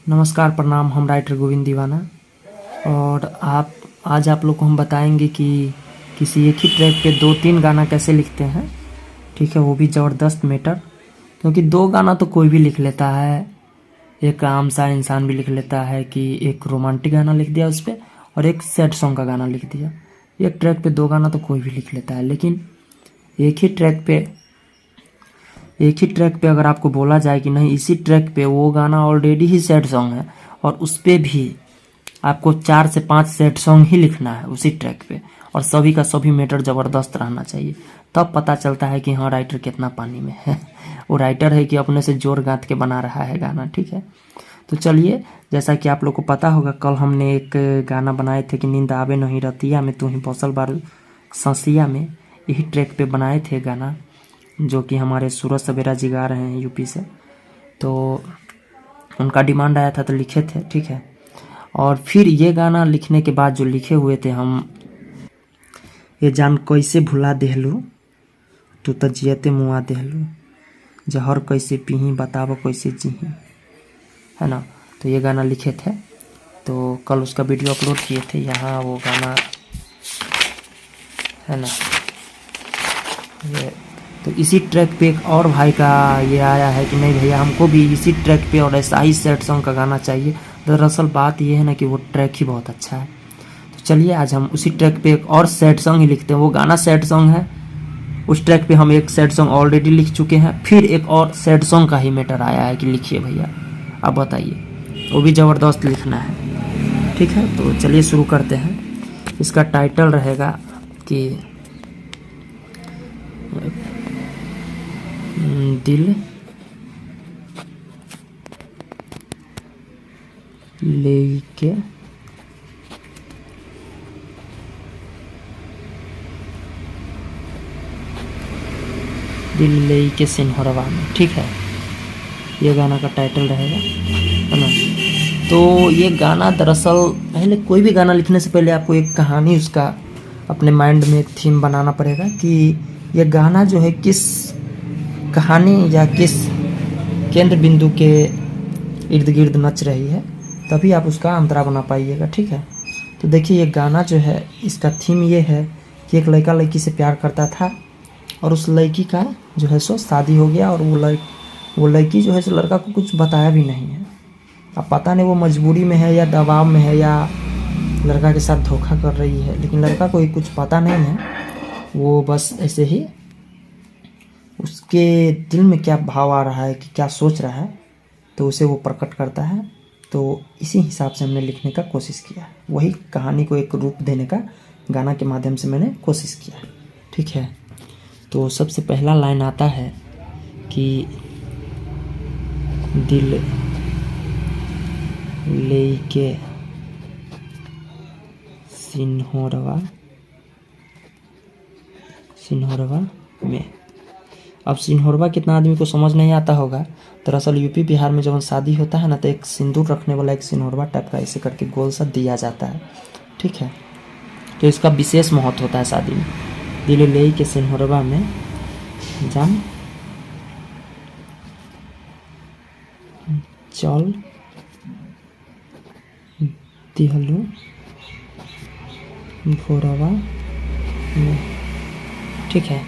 नमस्कार, प्रणाम। हम राइटर गोविंद दीवाना और आज आप लोग को हम बताएंगे कि किसी एक ही ट्रैक पे 2-3 गाना कैसे लिखते हैं। ठीक है, वो भी ज़बरदस्त मैटर, क्योंकि 2 गाना तो कोई भी लिख लेता है। एक आम सा इंसान भी लिख लेता है कि एक रोमांटिक गाना लिख दिया उस पर और एक सैड सॉन्ग का गाना लिख दिया। एक ट्रैक पे 2 गाना तो कोई भी लिख लेता है, लेकिन एक ही ट्रैक पे अगर आपको बोला जाए कि नहीं, इसी ट्रैक पे वो गाना ऑलरेडी ही सैड सॉन्ग है और उस पर भी आपको 4 से 5 सैड सॉन्ग ही लिखना है उसी ट्रैक पे, और सभी का सभी मैटर ज़बरदस्त रहना चाहिए, तब पता चलता है कि हाँ राइटर कितना पानी में है। वो राइटर है कि अपने से जोर गांथ के बना रहा है गाना। ठीक है, तो चलिए, जैसा कि आप लोग को पता होगा, कल हमने एक गाना बनाए थे कि नींद आवे नहीं रतिया में तू ही बौसल बारू ससिया में। यही ट्रैक पे बनाए थे गाना, जो कि हमारे सूरज सवेरा जी गा रहे हैं यूपी से। तो उनका डिमांड आया था तो लिखे थे। ठीक है, और फिर ये गाना लिखने के बाद जो लिखे हुए थे हम, ये जान कैसे भुला देहलू तू तो जियते मुआ देहलू, जहर कैसे पीही बताब कैसे जीही, है ना। तो ये गाना लिखे थे, तो कल उसका वीडियो अपलोड किए थे। यहाँ वो गाना है ना, ये तो इसी ट्रैक पे एक और भाई का ये आया है कि नहीं भैया, हमको भी इसी ट्रैक पे और ऐसा ही सैड सॉन्ग का गाना चाहिए। दरअसल बात ये है ना कि वो ट्रैक ही बहुत अच्छा है। तो चलिए, आज हम उसी ट्रैक पे एक और सैड सॉन्ग ही लिखते हैं। वो गाना सैड सॉन्ग है, उस ट्रैक पे हम एक सैड सॉन्ग ऑलरेडी लिख चुके हैं, फिर एक और सैड सॉन्ग का ही मैटर आया है कि लिखिए भैया। अब बताइए, वो भी ज़बरदस्त लिखना है। ठीक है, तो चलिए शुरू करते हैं। इसका टाइटल रहेगा कि दिल लेके सिन्हरवा में। ठीक है, ये गाना का टाइटल रहेगा, है ना। तो ये गाना दरअसल, पहले कोई भी गाना लिखने से पहले आपको एक कहानी, उसका अपने माइंड में एक थीम बनाना पड़ेगा कि ये गाना जो है किस कहानी या किस केंद्र बिंदु के इर्द गिर्द नच रही है, तभी आप उसका अंतरा बना पाइएगा। ठीक है, तो देखिए, ये गाना जो है, इसका थीम ये है कि एक लड़का लड़की से प्यार करता था और उस लड़की का जो है सो शादी हो गया, और वो लड़की जो है सो लड़का को कुछ बताया भी नहीं है। अब पता नहीं वो मजबूरी में है या दबाव में है या लड़का के साथ धोखा कर रही है, लेकिन लड़का को कुछ पता नहीं है। वो बस ऐसे ही उसके दिल में क्या भाव आ रहा है, कि क्या सोच रहा है, तो उसे वो प्रकट करता है। तो इसी हिसाब से हमने लिखने का कोशिश किया, वही कहानी को एक रूप देने का गाना के माध्यम से मैंने कोशिश किया। ठीक है, तो सबसे पहला लाइन आता है कि दिल लेके सिन्हरवा में। अब सिन्हरवा कितना आदमी को समझ नहीं आता होगा। दरअसल यूपी बिहार में जब शादी होता है ना, तो एक सिंदूर रखने वाला एक सिन्हरवा टाइप का ऐसे करके गोल सा दिया जाता है। ठीक है, तो इसका विशेष महत्व होता है शादी में। दिल ले के सिन्हरवा में जान चल दिहलू भोरवा में। ठीक है,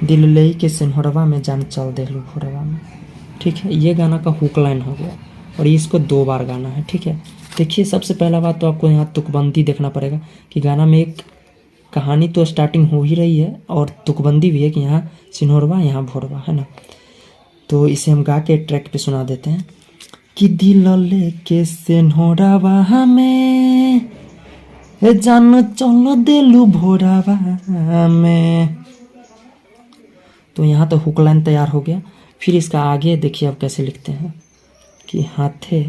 दिल ले के सिन्हरवा में जान चल देहलू भोरवा में। ठीक है, ये गाना का हुक लाइन हो गया, और इसको 2 बार गाना है। ठीक है, देखिए, सबसे पहला बात तो आपको यहाँ तुकबंदी देखना पड़ेगा कि गाना में एक कहानी तो स्टार्टिंग हो ही रही है और तुकबंदी भी है कि यहाँ सिन्हरवा यहाँ भोरवा, है ना। तो इसे हम गा के ट्रैक पे सुना देते हैं कि दिल लेके सिन्हरवा में जान चल देलू भोरवा में। तो यहाँ तो हुक लाइन तैयार हो गया। फिर इसका आगे देखिए आप कैसे लिखते हैं कि हाथे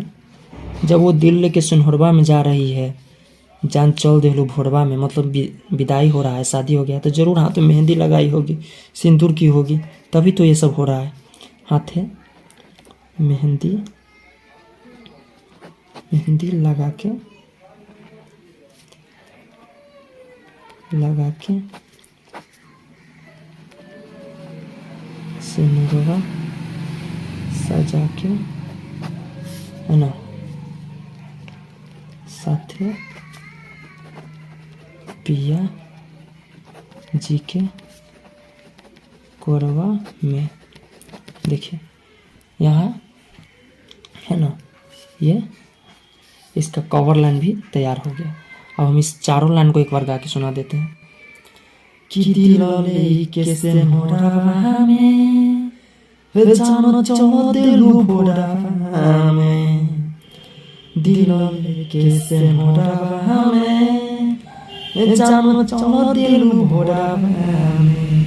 जब वो दिल लेके सिन्हरवा में जा रही है, जान चल देलू भोरवा में, मतलब विदाई हो रहा है, शादी हो गया, तो जरूर हाथ में मेहंदी लगाई होगी, सिंदूर की होगी, तभी तो ये सब हो रहा है। हाथे मेहंदी लगा के सिंदूरा सजा के, है ना। साथे पिया जी के कोरवा में। देखिए यहाँ है ना, ये इसका कवर लाइन भी तैयार हो गया। अब हम इस चारों लाइन को एक बार गा के सुना देते हैं। कि दिलले कैसे मोरवा में, जानो चलो दिलु भोरवा में, दिलले कैसे मोरवा में, जानो चलो दिलु भोरवा में,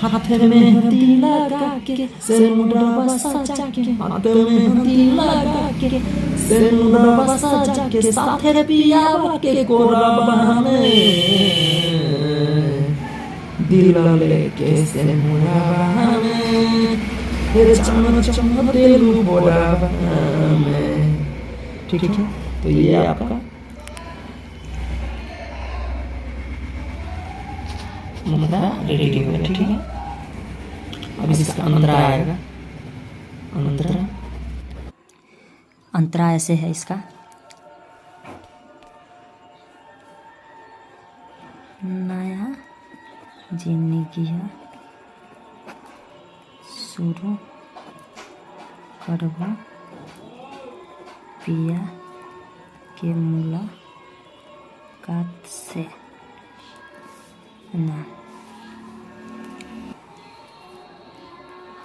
हाथ में मेहंदी लगा के सिंदूरवा सजा के, हाथ में मेहंदी लगा के सिंदूरवा सजा के, साथे पियावा के कोरवा में, दिल लेके सिंदूरवा में, जानो चलो दिलु भोरवा में। ठीक है, तो ये आपका मुद्रा रेडी हो गया। ठीक है, अब इसका अंतरा आएगा। अंतरा ऐसे है इसका। नया जिंदगिया शुरू करबो पिया के मुलाकात से ना,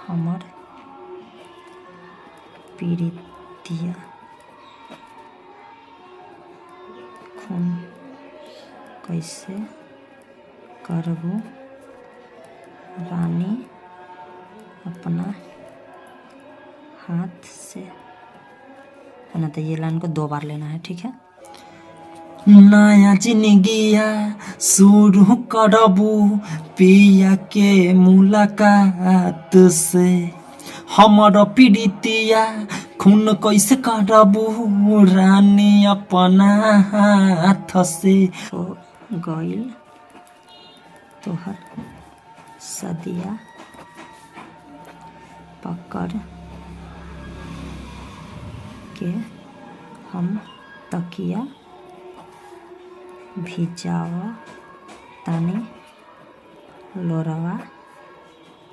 हमर पीड़ितिया खून कैसे करबो रानी अपना हाथ से, है ना। तो ये लाइन को 2 बार लेना है। ठीक है, नया जिंदगिया शुरू करबू पिया के मुलाकात से, हमर पीड़ितिया खून कैसे करबू रानी अपना हाथ से, हो गइल तोहर सदिया पकड़ के हम तकिया भिजावा तानी लोरवा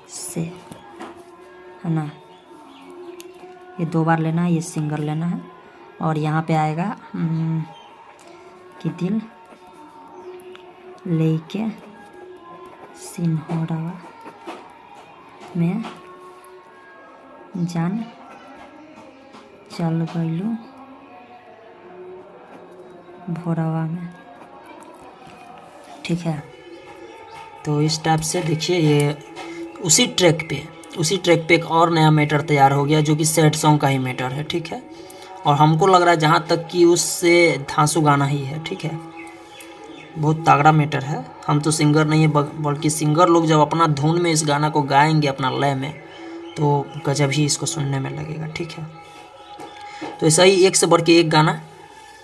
से, है ना। ये 2 बार लेना है, ये सिंगर लेना है। और यहाँ पे आएगा कि दिल लेके सिंहरवा में जान चल गइलू भोरवा में। ठीक है, तो इस टाइप से देखिए ये उसी ट्रैक पे एक और नया मैटर तैयार हो गया जो कि सैड सॉन्ग का ही मैटर है। ठीक है, और हमको लग रहा है जहाँ तक कि उससे धांसू गाना ही है। ठीक है, बहुत तगड़ा मैटर है। हम तो सिंगर नहीं है, बल्कि सिंगर लोग जब अपना धुन में इस गाना को गाएंगे अपना लय में, तो गजब ही इसको सुनने में लगेगा। ठीक है, तो ऐसा ही एक से बढ़ के एक गाना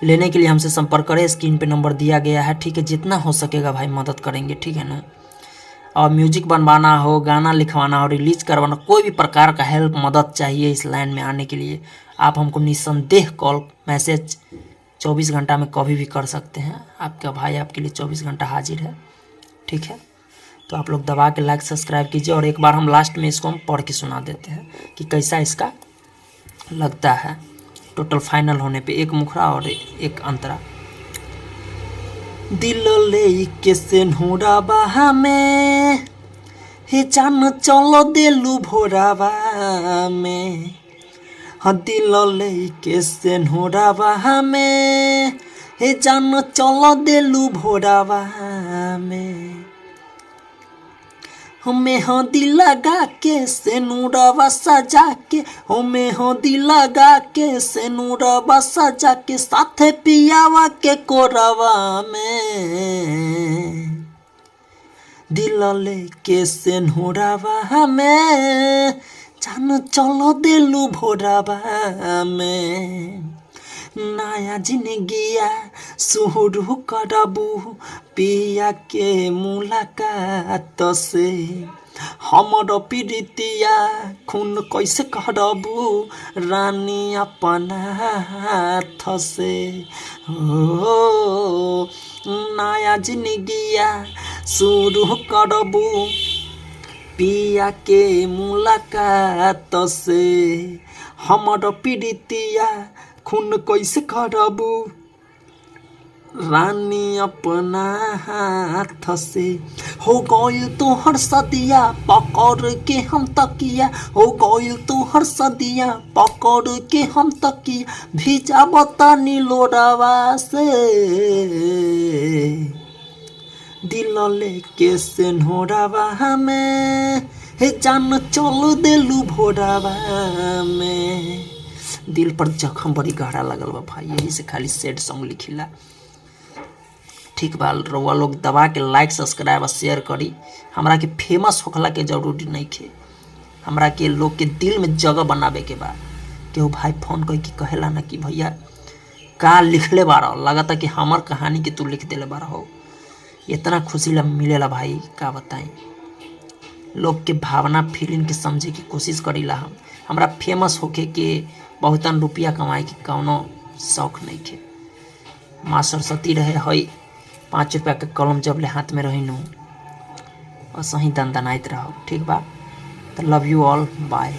लेने के लिए हमसे संपर्क करें। स्क्रीन पे नंबर दिया गया है। ठीक है, जितना हो सकेगा भाई मदद करेंगे। ठीक है ना, और म्यूजिक बनवाना हो, गाना लिखवाना हो, रिलीज करवाना, कोई भी प्रकार का हेल्प मदद चाहिए इस लाइन में आने के लिए, आप हमको निसंदेह कॉल मैसेज 24 घंटा में कभी भी कर सकते हैं। आपका भाई आपके लिए 24 घंटा हाजिर है। ठीक है, तो आप लोग दबा के लाइक सब्सक्राइब कीजिए। और एक बार हम लास्ट में इसको हम पढ़ के सुना देते हैं कि कैसा इसका लगता है टोटल फाइनल होने पे। एक मुखरा और एक अंतरा। दिल लेके सिंहरवा में, हे जान चलो दिलु भोरवा में, हाँ दिल लेके सिंहरवा में, हे जान चलो दिलु भोरवा में, हमें हदी लगा के सिंदूरवा सजा के, हमें हदी लगा के सिंदूरवा सजा के, साथे पियावा के कोरवा में, दिल लेके सिंदूरवा में, जान चलो दिलु भोरवा में, नया जिंदगिया शुरू करबू पिया के मुलाकात से, हमर पीड़ितिया खून कैसे करबू रानी अपना हाथ से हो नया जिंदगिया शुरू करबू पिया के मुलाकात से हमर पीड़ितिया खून कैसे करबू रानी अपना हाथ से हो गइल तोहर सदिया पकड़ के हम तकिया हो गइल तोहर सदिया पकड़ के हम तकिया भिजा बतानी लोरावा से दिल लेके से नोरावा में हे जान चल देलू भोरावा में दिल पर जख्म बड़ी गहरा लगल बा भाई यही से खाली सैड सॉन्ग लिखिला ठीक बा रउआ लोग दबा के लाइक सब्सक्राइब और शेयर करी हमरा के फेमस होखला के जरूरी नहीं खे हमरा के लोग के दिल में जगह बनावे के बा केहू भाई फोन कर के कहेला ना कि भैया का लिखले बारा लगता कि हमार कहानी के तू लिख देले बारा हो इतना खुशी मिलेला भाई का बताई लोग के भावना फीलिंग के समझे की कोशिश करीला हम हमरा फेमस होके के बहुतन रुपया कमाए के कौनो शौक नहीं खे माँ सरस्वती रहे हई 5 रुपया के कलम जब ले हाथ में रही और सही दन दनाइत रहो ठीक बा तो लव यू ऑल बाय।